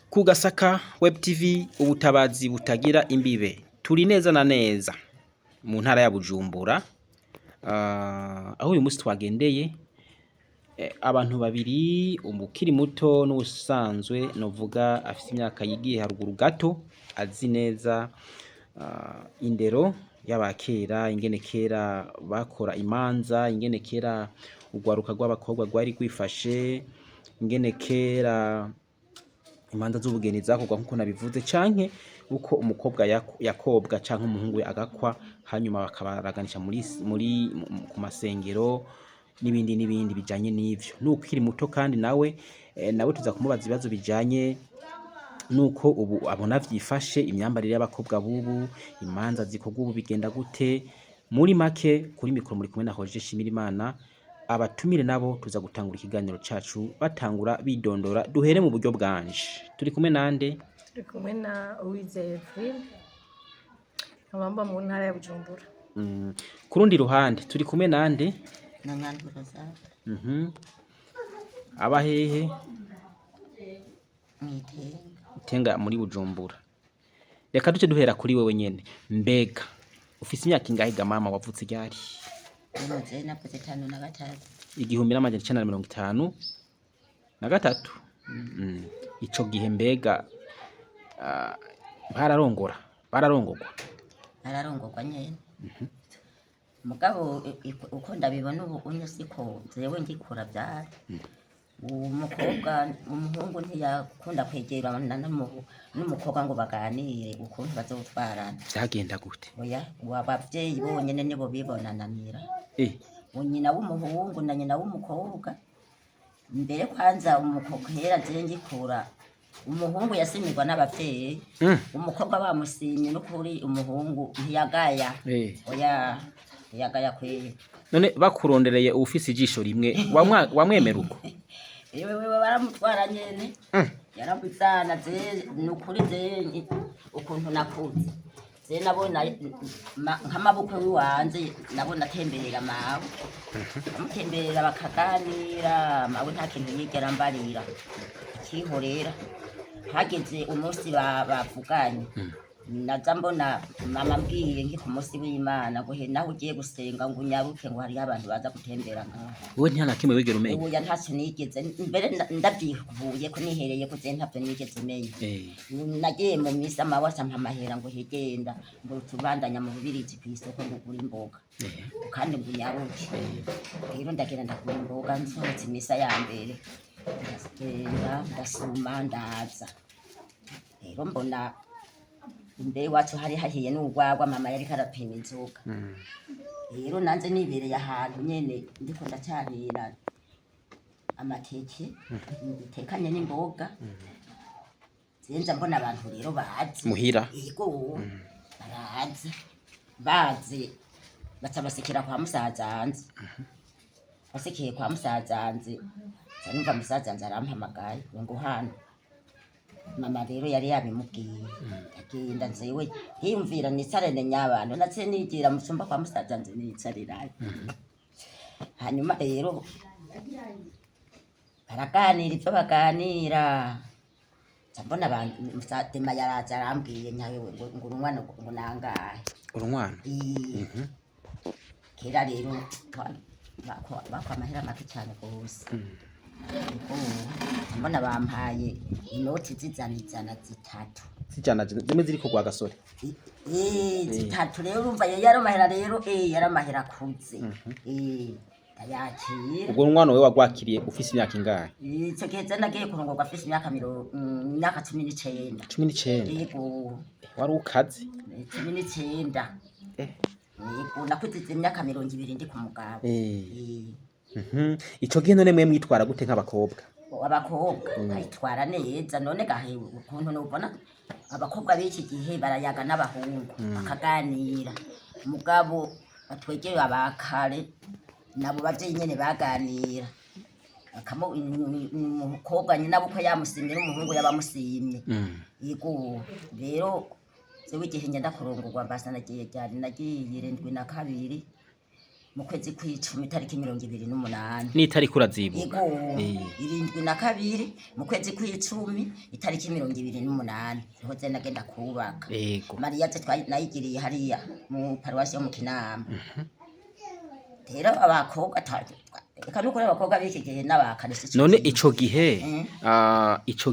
Ku Gasaka Web TV ubutabazi butagira imbibe turi neza na neza mu ntara ya Bujumbura aho uyu munsi twagendeye abantu babiri umukiri muto n'ubusanzwe novuga afite imyaka yigiye haruguru gato azi neza indero y'abakera ingene kera bakora imanza ingene kera ugwaruka rw'abakobwa rwari gwifashe ingene kera imanza z'ubugeni zakorwa nkuko nabivuze canke uko umukobwa yakobwa canke umuhungu agakwa hanyuma bakabaraganisha muri ku masengero n'ibindi bijanye n'ivyo n'ukiri muto kandi nawe tuza kumubaza ibibazo bijanye nuko ubu abona vyifashe imyambarire y'abakobwa bubu imanza zikorwa ubu bigenda gute muri make kuri mikoro muri kumwe na Roger Shimirimana abatumire nabo tuza gutangura ikiganiro cacu batangura bidondora duhere mu buryo bwanje turi kumwe nande turi kumwe na Uwizeye Frine abamba mu ntara ya Bujumbura kurundi ruhande turi kumwe nande na Ngandura za aba hehe Itenga muri Bujumbura reka duce duhera kuri wewe nyene mbega ufise imyaka ingahe ga mama wavutse ryari Umuze navuze 53 igihumbi n'amajana 953 ico gihe mbega bararongorwa nyene mugabo uko ndabibona ubu unye siko zewe ngikura byari umukobwa umuhungu ntiyakunda kwegera n'umukobwa ngo baganire ukuntu bazotwarana byagenda gute oya wabavyeyi bonyene nibo bibonananira nyina w'umuhungu na nyina w'umukobwa mbere kwanza umukobwa hera je ngikura umuhungu yasimirwa n'abavyeyi umukobwa bamusinye no kuri umuhungu ntiyagaya oya yagaya kwe none bakurondereye ufise ijisho rimwe wamwemera uko ewe baramutwara nyene yarabuzana ze nukuri ze ukuntu nakuze ze nabona nkamabukwe wiwanze nabona atemberera mawe amutemberera bakaganira mawe nta kintu yigera mbarira kihorera hageze umunsi bavuganye naza mbona mama mbwiye nki ku munsi w'Imana ngo he naho ugiye gusenga ngo unyaruke ngo hari abantu baza gutembera ngaho wowe ntana kimwe wigera umenya ubu ntacyo nigeze mbere ndabyivuye ko nihereye ko je ntavyo nigeze umenya nagiye mu misa mawasa mpamahera ngo hegenda ngo tubandanya mu bubiriji kw'isoko ngo gura imboga kandi ngo unyaruke rero ndagenda ndagura imboga nsohotse imisa ya mbere ndasuma ndaza rero mbona imbere wacu hari hahiye n'ugwagwa mama yari karapima inzoga rero nanze nibereye ahantu nyene ndiko ndacarira amateke tekanye n'imboga zenza mbona abantu rero bazi muhira yego bazi baca basekera kwa musazanze basekeye kwa musazanze numva musazanze arampamagaye ngo hano mama rero yari yabimubwiye agenda nzewe himvira nisarene nyabantu natse nigira musumba kwa musazanze nitsariraye hanyuma rero baraganira ivyo baganira mbona abantu musatema yaraza arambwiye nyawe ngo umwana ngo nangahe urumwana kera rero bakwa amahera make cyane gose mbona bampaye inoti zizana zitatu zijana zimwe ziri ko gwa gasore zitatu rero urumva yari amahera rero yari amahera kuze yakira ubwo umwana we wagwakiriye ufise imyaka ingahe ico gihe nagiye kurongorwa afise imyaka 19 yego wari ukazi 19 yego nakuzize imyaka 20 ndi ku mugabo ico gihe none mwe mwitwara gute nk'abakobwa bayitwara neza none gahe ukuntu nubona abakobwa b'iki gihe barayaga n'abahungu bakaganira mugabo batwegeye abakare nabo bavyeyi nyene baganira akamo umukobwa nyina buko yamusimye n'umuhungu yabamusimye yego rero zewe igihe ngenda kurongorwa mbasa nagiye 72 mu kwezi kw'icumi itariki 28 n'itariki urazibuka yego 72 mu kwezi kw'icumi itariki 28 niho ze nagenda kubaka yego Mariya ze nayigiriye hariya mu paruwasi yo mu Kinama rero abakobwa kanukuri abakobwa b'iki gihe n'abakarisi none ico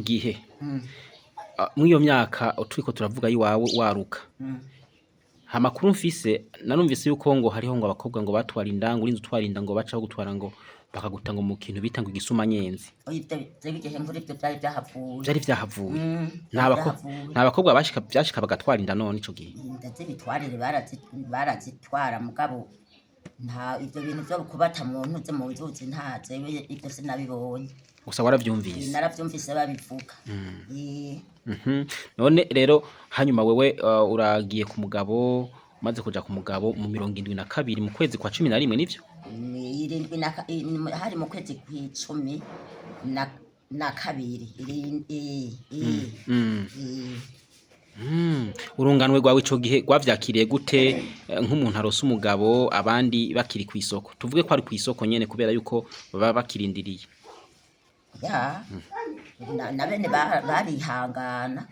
gihe mw'iyo myaka turiko turavuga yiwawe waruka amakuru mfise narumvise yuko ngo hariho ngo abakobwa ngo batwara indango urinze utwara indango bacaho gutwara ngo bakaguta ngo mu kintu bita ngo igisuma nyenzi byari vyahavuye nta bakobwa byashika bagatwara inda none ico gihe ndazibitwarire barazitwara mugabo nta ivyo bintu vyo kubata mu ntuze mu nzuzi nta zewe ivyo sinabibonye gusa waravyumvise naravyumvise babivuga none rero hanyuma wewe uragiye ku mugabo maze kuja ku mugabo mu 72 mu kwezi kwa 11 nivyo 72 hari mu kwezi kw'icumi na kabiri urunganwe rwawe ico gihe rwavyakiriye gute nk'umuntu arose umugabo abandi bakiri ku isoko tuvuge ko ari ku isoko nyene kubera yuko baba bakirindiriye ya na bene barihangana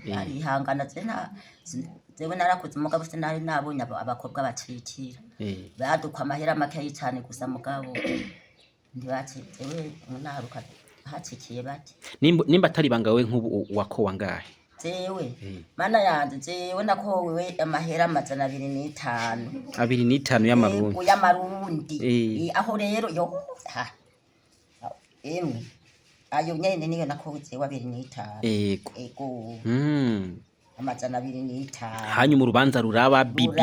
zewe narakuze umugabo sinari nabonye abakobwa bacikira baduka amahera make cyane gusa mugabo ntibacizewe unaruka hacikiye bati nimba atari bangawe nk'ubu wako wangahe zewe mana yanje zewe nakowe amahera 205 y'amarundi aho rero yo emwe ayo nyene niyo nakoze wa 25 ego amazana 25 hanyuma urubanza ruraba bibi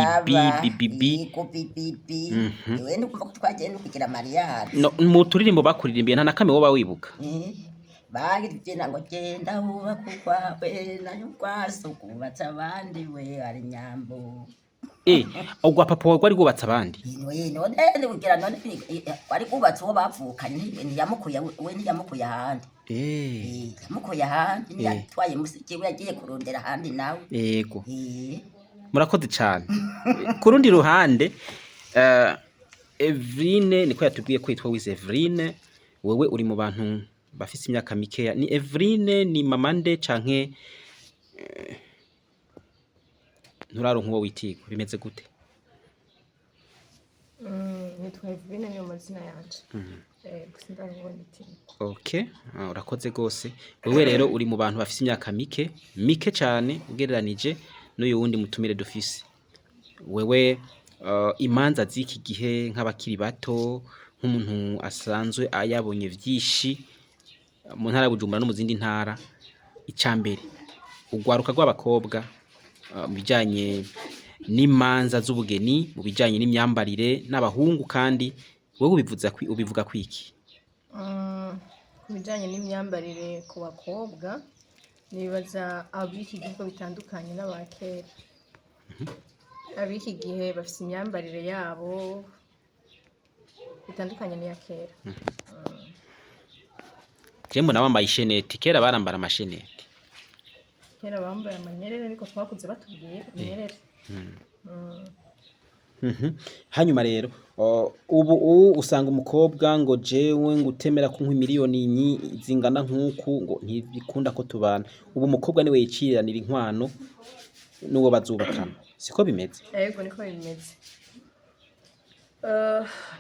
ewe nukumva ko twagenda kugira Mariya mu turirimbo bakuririmbiye nta nakame woba wibuka bagirije ngo genda buba kukwawe nayo kwaso kubatsa abandi we ari nyambo ubwo papa wawe ari gubatsa abandi none kugira none ari gubatsa uwo bavukanye ntiyamukuye we ntiyamukuye ahandi yamukuye ahandi ntiyatwaye musiki we yagiye kurondera ahandi nawe yego murakoze cyane ku rundi ruhande Evrine niko yatubwiye ko yitwa Wize Evrine wewe uri mu bantu bafise imyaka mikeya ni Evrine ni mama nde canke nturaro nkuwo witigo bimeze gute nitwa Evrine niyo mazina yanje gusa ndarubona itigo okay urakoze gose wewe rero uri mu bantu bafise imyaka mike cyane ugereranije n'uyu wundi mutumire dufise wewe imanza z'iki gihe nk'abakiri bato nk'umuntu asanzwe ayabonye vyishi mu ntara ya Bujumbura no mu zindi ntara icambere ugwaruka rw'abakobwa mu bijanye n'imanza z'ubugeni mu bijanye n'imyambarire n'abahungu kandi wewe ubivuga kwiki ku bijanye n'imyambarire ku bakobwa nibaza abiki gihe bitandukanye n'abakera abiki gihe bafise imyambarire yabo bitandukanye n'iya kera Jembo na bambaye isheneti kera barambara amasheneti kera bambaye amanyerere ariko twakuze batubwiye imyerere hanyuma rero ubu usanga umukobwa ngo jewe ngutemera ku miliyoni zingana nk'uku ngo ntibikunda ko tubana ubu umukobwa niwe yiciranira inkwano n'uwo bazubakana siko bimeze yego niko bimeze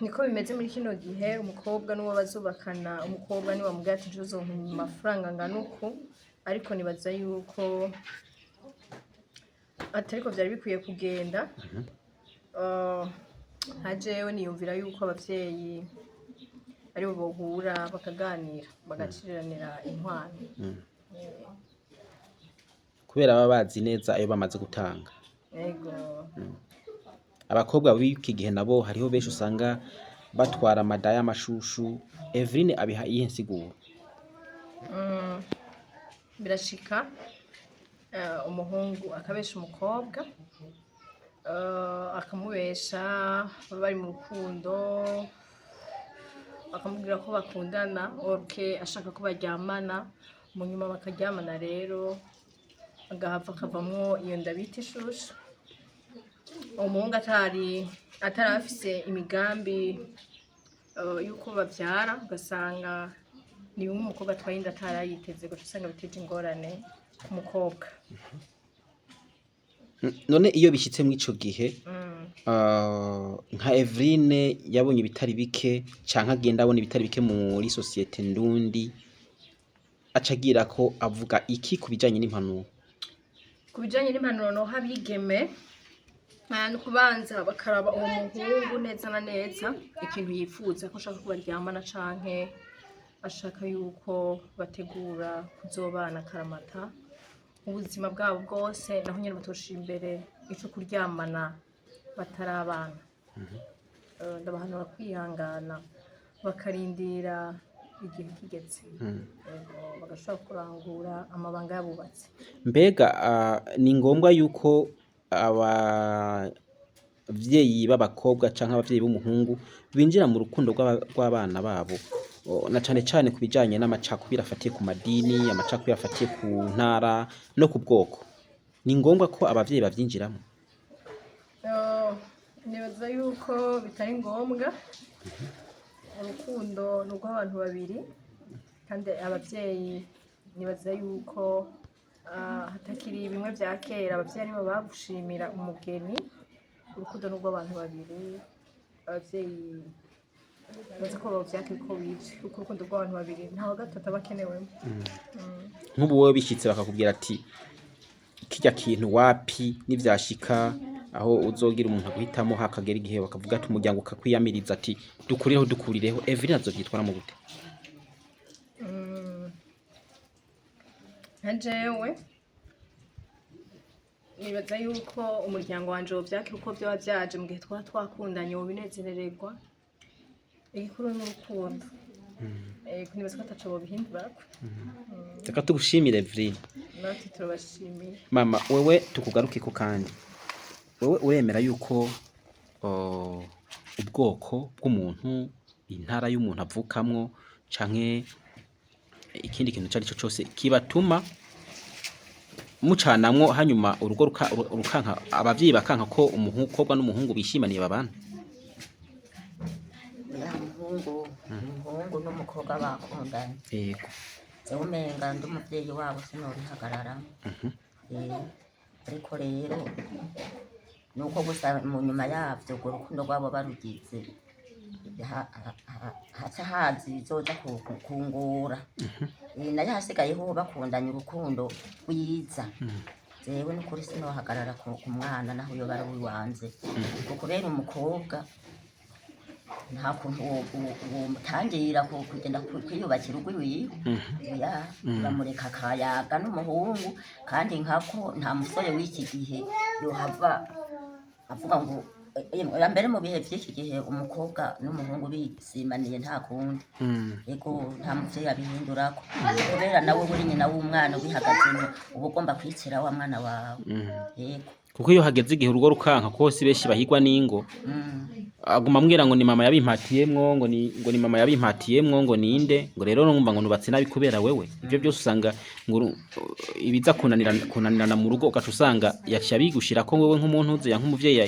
niko bimeze muri kino gihe umukobwa n'uwo bazubakana umukobwa ni wamubwira ati juzo mu mafaranga ngana uku ariko nibaza yuko atariko byari bikwiye kugenda hajewe niyumvira yuko abavyeyi ari bo bohura bakaganira bagaciriranira inkwano kubera baba bazi neza ayo bamaze gutanga yego abakobwa b'iki gihe nabo hariho benshi usanga batwara amada y'amashushu Evrine abiha iyihe nsiguro birashika umuhungu akabesha umukobwa akamubesha bari mu rukundo akamubwira ko bakundana orke ashaka ko baryamana mu nyuma bakaryamana rero agahava akavamwo iyo ndabita ishusho umuhungu atari afise imigambi yuko bavyara, ugasanga ni bimwe umukobwa atwaye inda atarayiteze, guca usanga biteje ingorane ku mukobwa. none iyo bishyitse muri ico gihe nka Eveline yabonye ibitari bike canke agenda abona ibitari bike muri societe ndundi acagira ko avuga iki kubijanye n'impanuro? Ku bijanye n'impanuro noha abigeme ni kubanza bakaraba uwo muhungu neza na neza ikintu yifuza ko ashaka ko baryamana canke ashaka yuko bategura kuzobana akaramata ubuzima bwabo bwose, naho nyene batoshira imbere ico kuryamana batarabana. Ndabahanura kwihangana bakarindira igihe kigeze, bagashobora kurangura amabanga yabubatse. Mbega ni ngombwa yuko abavyeyi b'abakobwa canke abavyeyi b'umuhungu binjira mu rukundo rw'abana babo, na cane cane kubijanye n'amacakubiri afatiye ku madini, amacakubiri afatiye ku ntara no ku bwoko? Ni ngombwa ko abavyeyi bavyinjiramo? Nibaza yuko bitari ngombwa. Urukundo ni urw'abantu babiri, kandi abavyeyi nibaza yuko hatakiri bimwe vya kera abavyeyi aribo bagushimira umugeni. Urukundo ni urw'abantu babiri, abavyeyi bazi ko bavyakira uko bije, kuko urukundo rw'abantu babiri ntawa gatatu aba akenewemo. Nk'ubu wowe bishyitse bakakubwira ati kirya kintu wapi, nivyashika aho uzogira umuntu aguhitamo hakagera igihe bakavuga ati umuryango ukakwiyamiriza ati dukurireho, Eveline azovyitwaramo gute? Nka jewe nibaza yuko umuryango wanje wovyakira uko vyoba vyaje mu gihe twaba twakundanye, wobinezerererwa. Igikuru ni urukundo. Nibaza ko ataco bobihindurako. Reka tugushimire Eveline. Natwe turabashimiye. Mama wewe tukugarukeko kandi wewe uremera yuko ubwoko bw'umuntu, intara y'umuntu avukamwo canke ikindi kintu cari cyo cyose kibatuma mucanamwo hanyuma urugo rukanka, abavyeyi bakanka ko umukobwa n'umuhungu bishimaniye babana? umuhungu n'umukobwa bakundanye, Yego. jewe umenga ndi umuvyeyi wabo sinorihagararamo. Ariko rero nuko gusa mu nyuma yavyo urwo rukundo rwabo barugize haca hazi bizoja kungura. Nayo hasigayeho bakundanye urukundo rwiza, jewe n'ukuri sinohagarara ku mwana naho yoba ari uwiwanje, kubera umukobwa nta kuntu womutangira kugenda kwiyubakira urwiwiwe. Uramureka akayaga n'umuhungu, kandi nkako nta musore w'iki gihe yohava avuga ngo mbere mu bihe vy'iki gihe umukobwa n'umuhungu bisimaniye nta kundi. Ego nta muvyeyi abihindurako, kubera nawe uri nyina w'umwana ubihagazemo uba ugomba kwicira wa mwana wawe. Yego, kuko iyo hageze igihe urugo rukanka kose benshi bahigwa n'ingo, aguma ambwira ngo ni mama yabimpatiyemwo, ngo ni mama yabimpatiyemwo, ngo ninde, ngo rero numva ngo nubatse nabi kubera wewe. Ivyo byose usanga ngo ibiza kunanirana mu rugo, ugaca usanga yaciye abigushira ko wewe nk'umuntu uze nk'umuvyeyi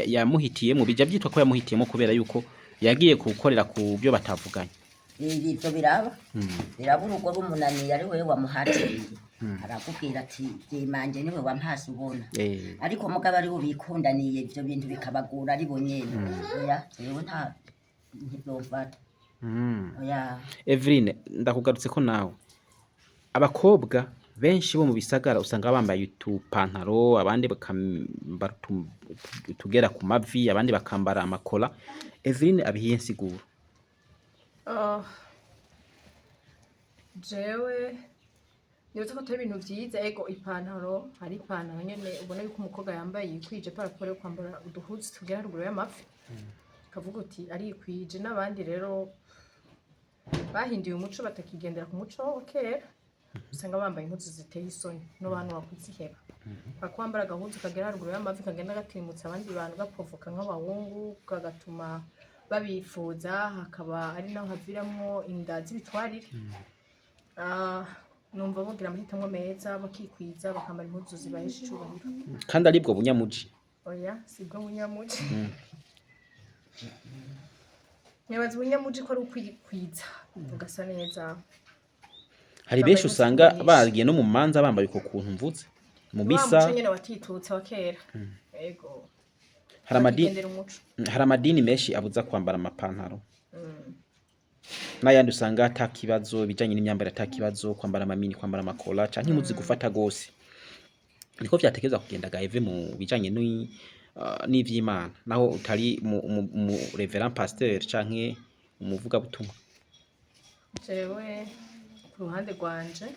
yamuhitiyemwo, bija byitwa ko yamuhitiyemwo kubera yuko yagiye gukorera ku byo batavuganye. ivyo biraba urugo rumunaniye ari wewe wamuhatiye, arakubwira ati jemanje niwe wampasi ubona. Ariko mugabo ari ubikundaniye ivyo bintu bikabagura ari bonyene. Oya jewe nta ntivyomfata. Oya Eveline, ndakugarutse ko nawe abakobwa benshi bo mu bisagara usanga bambaye utupantaro, abandi bakambara tugera ku mavi, abandi bakambara amakola. Eveline abihiye nsiguro? Jewe nibaza ko atari ibintu vyiza. Ego ipantaro, hari ipantaro nyene ubona yuko umukobwa yambaye yikwije paraporo yo kwambara uduhuzu tugera ruguru y'amavi, kavuga uti arikwije. N'abandi rero bahinduye umuco, batakigendera ku muco wa kera, usanga bambaye impuzu ziteye isoni no bantu bakuziheba. Bakwambara agahuzu kagera ruguru y'amavi kagenda gatimutse abandi bantu gapovoka nk'abahungu, kagatuma babifuza, hakaba ari naho haviramwo inda z'ibitwarire. Numva bogira amahitamo meza, bakikwiza bakambara impuzu zibahesha icubahiro, kandi aribwo bunyamuji. oya sibwo bunyamuci nyabazi bunyamuci ko ari ukwikwiza ugasa neza hari benshi usanga bagiye no mu manza bambaye uko kuntu mvuze mu misa nyene watitutse wa kera ego hari amadini menshi abuza kwambara amapantaro n'ayandi usanga atakibazo bijanye n'imyambaro atakibazo kwambara amamini kwambara amakola canke impuzu gufata gose niko vyatekereza kugenda gaheve mu bijanye n'ivy'Imana naho utari mu reverend pasteur canke umuvuga butumwa. Jewe ku ruhande rwanje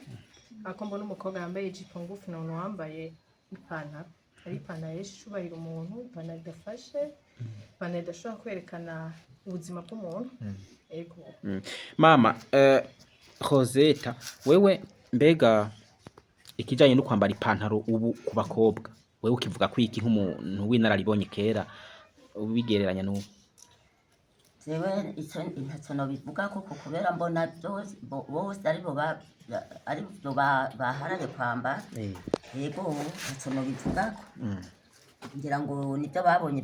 ako mbona umukobwa yambaye ijipo ngufi none wambaye ipantaro ari ipantaro yishubahira umuntu ipantaro idafashe ipantaro idashobora kwerekana ubuzima bw'umuntu ego mama Rosetta wewe mbega ikijanye no kwambara ipantaro ubu ku bakobwa wewe ukivuga ko iki nk'umuntu w'inararibonye kera ubigereranya n'ubu jewe icyo no bivuga ko kubera mbona bose ari bo baharaye kwambara yego icyo no bivuga ko ngira ngo nibyo babonye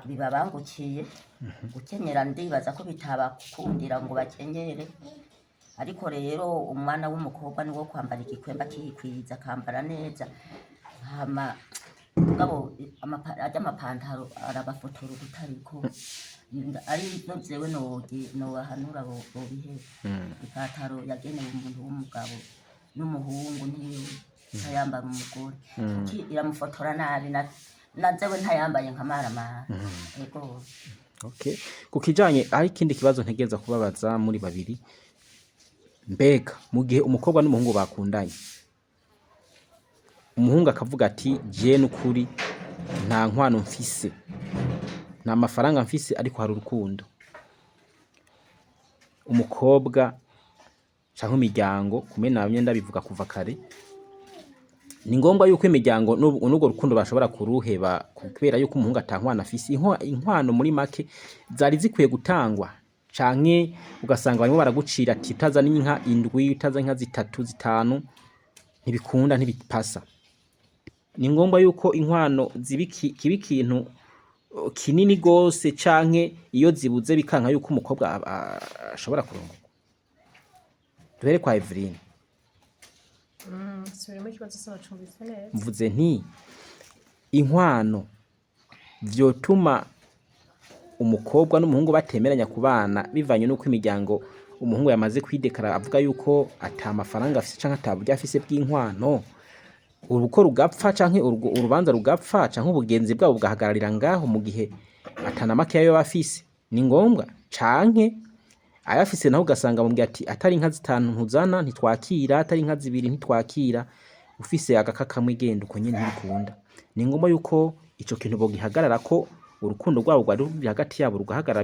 bibabangukiye gukenyera ndibaza ko bitabakundira ngo bakenyere ariko rero umwana w'umukobwa ni wo kwambara igikwemba kikwiza akambara neza hama mugabo amapantaro arabafotora ubutariko ari no jewe no bahanura bo bihe ipantaro yagenewe umuntu w'umugabo n'umuhungu ntiyo ntayambara umugore iramufotora nabi nazewe ntayambaye nkamarama yego okay kukijanye ari kindi kibazo ntegereza kubabaza muri babiri mbega mu gihe umukobwa n'umuhungu bakundanye umuhungu akavuga ati je n'ukuri nta nkwano mfise nta mafaranga mfise ariko hari urukundo umukobwa canke imiryango kumena abanyenda bivuga kuva kare ni ngombwa yuko imiryango n'ubwo rukundo bashobora kuruheba kubera yuko umuhungu atankwana afise inkwano muri make zari zikwiye gutangwa canke ugasanga barimo baragucira ati utazana inka indwi utazana inka zitatu zitanu ntibikunda ntibipasa ni ngombwa yuko inkwano kiba ikintu kinini gose canke iyo zibuze bikanka yuko umukobwa ashobora kurongoka duhere kwa Evelyn mvuze nti inkwano vyotuma umukobwa n'umuhungu batemeranya kubana bivanye nuko imiryango umuhungu yamaze kwidekara avuga yuko ata mafaranga afise canke ataburyo afise bw'inkwano uruko rugapfa canke urubanza rugapfa canke ubugenzi bwabo bwahagararira ngaho mu gihe atana make yayo bafise ni ngombwa canke ayafise naho ugasanga mu gihe ati atari inka zitanu ntuzana ntitwakira atari inka zibiri ntitwakira ufise agakakamwe igenda uko nyene ntibikunda ni ngombwa yuko ico kintu bogihagarara ko urukundo rwabo rwari ruri hagati yabo rugahagarara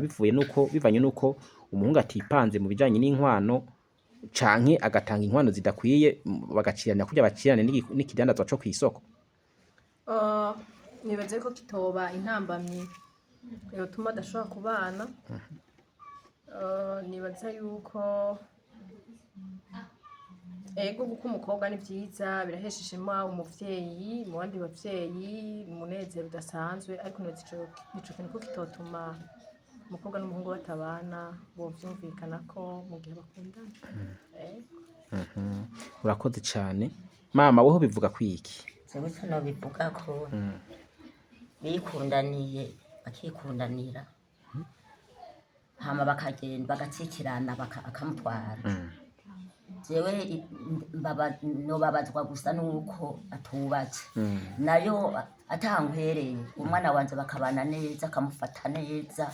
bivanye nuko umuhungu atipanze mu bijanye n'inkwano canke agatanga inkwano zidakwiye bagacirana kujya bacirane n'ikidandazwa cyo kwisoko nibaze ko kitoba intambamye yotuma adashobora kubana nibaza yuko ego guko umukobwa ni byiza birahesheje umuvyeyi mu bandi bavyeyi umunezero udasanzwe ariko nico kintu ko kitotuma umukobwa n'umuhungu batabana bovyumvikana ko mu gihe bakundana urakoze cyane mama woho bivuga kwiki jewe no bivuga ko bikundaniye bakikundanira hama bakagenda bagacikirana akamutwara jewe nobabazwa gusa nuko atubatse nayo atankwereye umwana wanje bakabana neza akamufata neza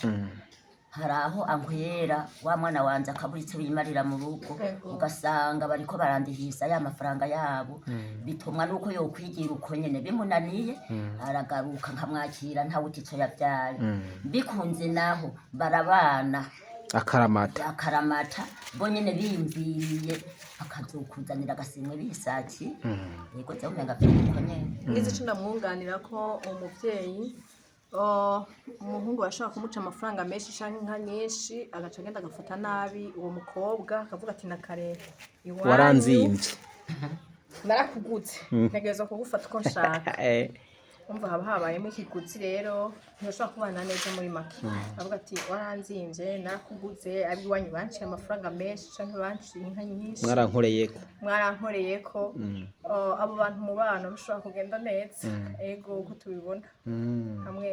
haraho ankwera wa mwana wanje akaburitse wimarira mu rugo ugasanga bariko barandihisa ya mafaranga yabo bitumwa nuko yokwigira uko nyene bimunaniye aragaruka nkamwakira nta wutico yavyaye bikunze naho barabana akaramata bo nyene biyumviriye akazokuzanira agasimwe bisaki yego cyo umenga uko nyene ngize cyo ndamwunganira ko umuvyeyi umuhungu bashaka kumuca amafaranga menshi canke inka nyinshi agaca agenda agafata nabi uwo mukobwa akavuga ati nakare waranzimvye narakugutse ntegerezwa kugufata uko nshaka umva haba habayemo ikiguzi rero ntushobora kubana neza muri make avuga ati waranzimvye narakuguze abiwanyu banciye amafaranga menshi canke banciye inka nyinshi mwarankoreyeko abo bantu mu bana bishobora kugenda neza ego uko tubibona hamwe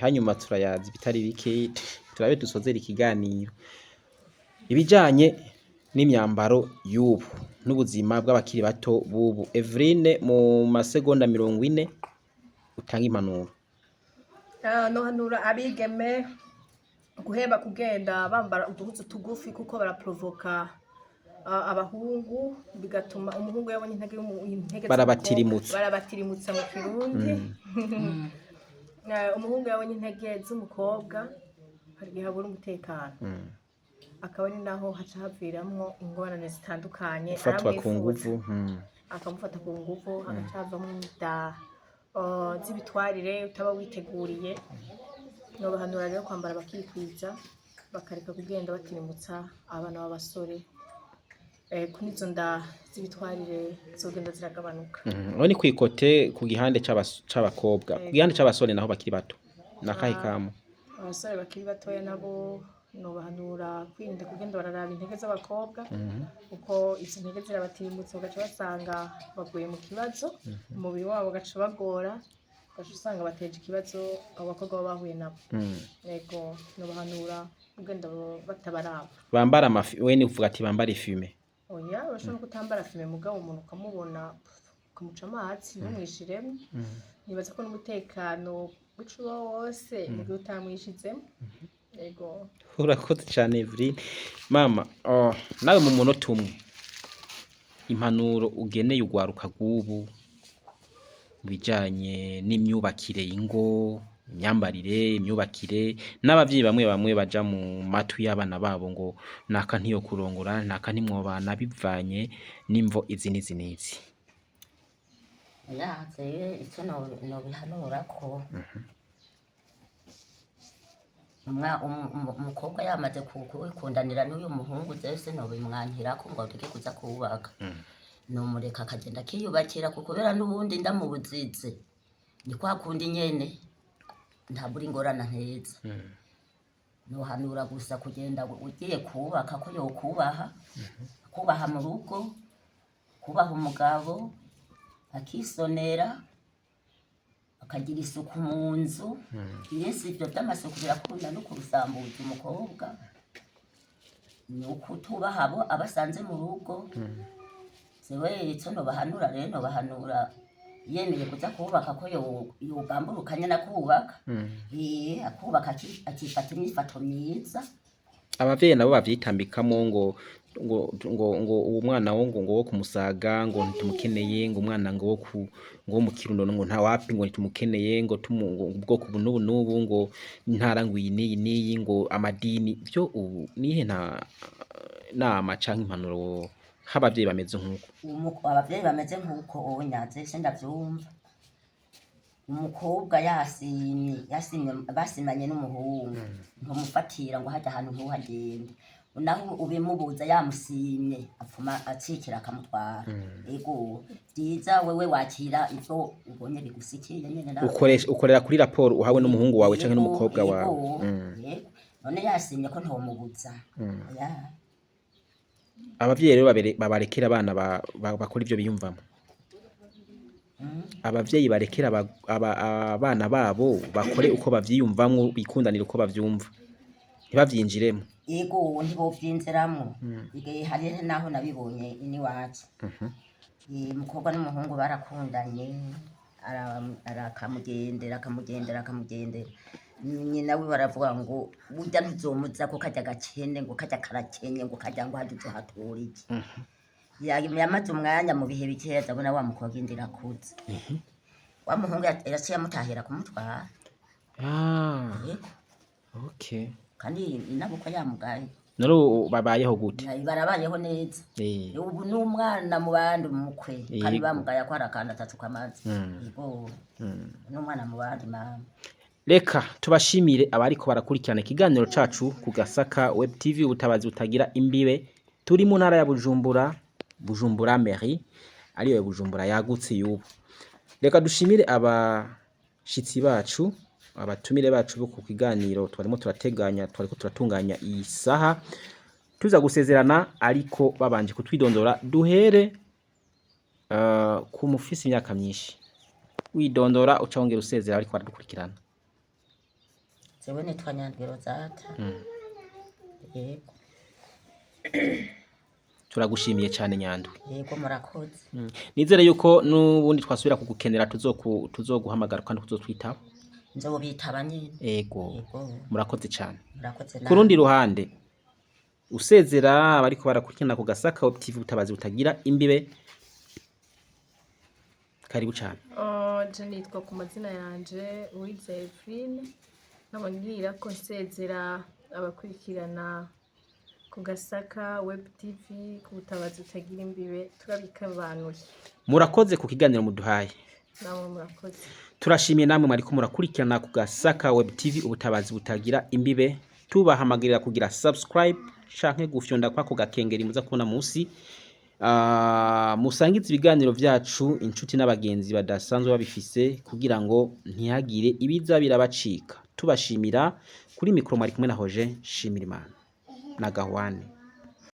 hanyuma turayazi bitari bike turabe dusozera ikiganiro ibijanye n'imyambaro y'ubu n'ubuzima bw'abakiri bato bubu. Eveline mu masegonda 40 utanga impanuro. No hanura abigeme guheba kugenda bambara uduhuzu tugufi kuko baraprovoka abahungu bigatuma umuhungu yabonye intege barabatirimutsa mu Kirundi umuhungu yabonye intege z'umukobwa hari habura umutekano akaba ni naho haca haviramwo ingorane zitandukanye afatwa ku nguvu akamufata ku nguvu agacavamwo inda z'ibitwarire utaba witeguriye no bahanura rero kwambara bakikwiza bakareka kugenda batirimutsa abana b'abasore kunizo nda z'ibitwarire zogenda ziragabanuka ni kwikote ku gihande c'abakobwa ku gihande c'abasore naho bakiri bato nakahe kamo abasore bakiri batoya nabo no bahanura kwirinda kugenda bararaba intege z'abakobwa uko izo ntege zirabatirimutse ugaca basanga baguye mu kibazo umubiri wabo ugaca bagora ugaca usanga bateje ikibazo abakobwa baba bahuye nabo yego no bahanura kugenda batabaraba bambara we ni uvuga ati bambara ifume oya urashobora kutambara fume mugabo umuntu ukamubona ukamuca amazi ntumwishiremo nibaza ko n'umutekano w'icuba wose mu gihe utamwishizemo yego urakoze cyane Eveline mama nawe mu munota umwe impanuro ugeneye ugwaruka gubu bijanye n'imyubakire ingo imyambarire imyubakire n'abavyeyi bamwe baja mu matwi y'abana babo ngo naka ntiyo kurongora naka ntimwobana bivanye n'imvo izi n'izi yaze icyo no bihanura ko umukobwa yamaze kukundanira n'uyu muhungu zese no bimwankira ko ngo tujye kuza kubaka no mureka akagenda kiyubakira kubera n'ubundi ndamubuzize ni kwa kundi nyene ntaburi ingorana nteza no hanura gusa kugenda ugiye kubaka ko yo kubaha mu rugo kubaha umugabo akisonera akagira isuku mu nzu yesi ibyo by'amasuku birakunda no kurusambuza umukobwa ni ukutubaha abo abasanze mu rugo sewe icyo no bahanura rero no bahanura yemeye kuza kubaka ko yogamburukanye na kubaka akubaka akifata imyifato myiza abavyeyi nabo bavyitambikamo ngo uwo mwana wo kumusaga ngo ntumukeneye ngo umwana ngo mu Kirundo ngo nta wapi ngo ntumukeneye ngo ubwoko bunubu ngo intara ngo iyi ngo amadini byo nihe nama canke impanuro habavyeyi bameze nkuko abavyeyi bameze nkuko onyaze se ndavyumva umukobwa yasimye basimanye n'umuhungu ntomufatira ngo hajya ahantu ntuhagende naho ubimubuza yamusimye apfuma acikira akamutwara ego byiza wewe wakira ivyo ubonye bigusikiye nyene ukorera kuri raporo uhawe n'umuhungu wawe canke n'umukobwa wawe none yasimye ko ntomubuza abavyeyi rero babarekera abana bakora ivyo biyumvamo abavyeyi barekera abana babo bakore uko bavyiyumvamwo bikundanira uko bavyumva ntibavyinjiremo yego ntibovyinziramo igihe hari naho nabibonye iniwacu umukobwa n'umuhungu barakundanye arakamugendera nyina we baravuga ngo burya ntuzomuza ko kajya gakene ngo kajya karakenye ngo kajya ngo hajya uhatura iki yamaze umwanya mu bihe bikeya abona wa mukobwa indira kuze wa muhungu yaciye amutahira kumutwara okay kandi nabo ko yamugaye naro babayeho gute barabayeho neza ubu n'umwana mu bandi umukwe kandi bamugaye akora akanda atatu kamazi yego n'umwana mu bandi mama reka tubashimire abariko barakurikirana ikiganiro cacu ku Gasaka Web TV ubutabazi butagira imbibe turi mu ntara ya Bujumbura Mairie ariyo Bujumbura yagutse yubu reka dushimire abashitsi bacu abatumire bacu bo ku kiganiro twarimo turatunganya iyi saha tuza gusezerana ariko babanje kutwidondora duhere ku mufisi imyaka myinshi widondora uca wongera usezera ariko baradukurikirana. Jewe nitwa Nyandwiro Zata. Yego. Turagushimiye cyane Nyandwi. Yego murakoze. Nizere yuko nubundi twasubira kugukenera tuzoguhamagara kandi kuzotwitaba. Nzobitaba nyine. Yego. Murakoze cyane. Murakoze ku rundi ruhande usezera abariko barakurikirana ku Gasaka Web TV ubutabazi butagira imbibe. Karibu cyane. Je nitwa ku mazina yanje Uwizeye Evrine nabongira ko nsezera abakurikirana ku Gasaka Web TV ku butabazi butagira imbibe turabikabanuye. Murakoze ku kiganiro muduhaye. Namwe murakoze. Turashimiye namwe mariko murakurikirana ku Gasaka Web TV ubutabazi butagira imbibe. Tubahamagarira kugira subscribe canke gufyonda kwa ko gakengeri muza kubona munsi. Musangize ibiganiro vyacu inshuti n'abagenzi badasanzwe babifise kugira ngo ntihagire ibiza birabacika. Tubashimira kuri mikro mwari kumwe na Hoje Shimirimana na Gahwane.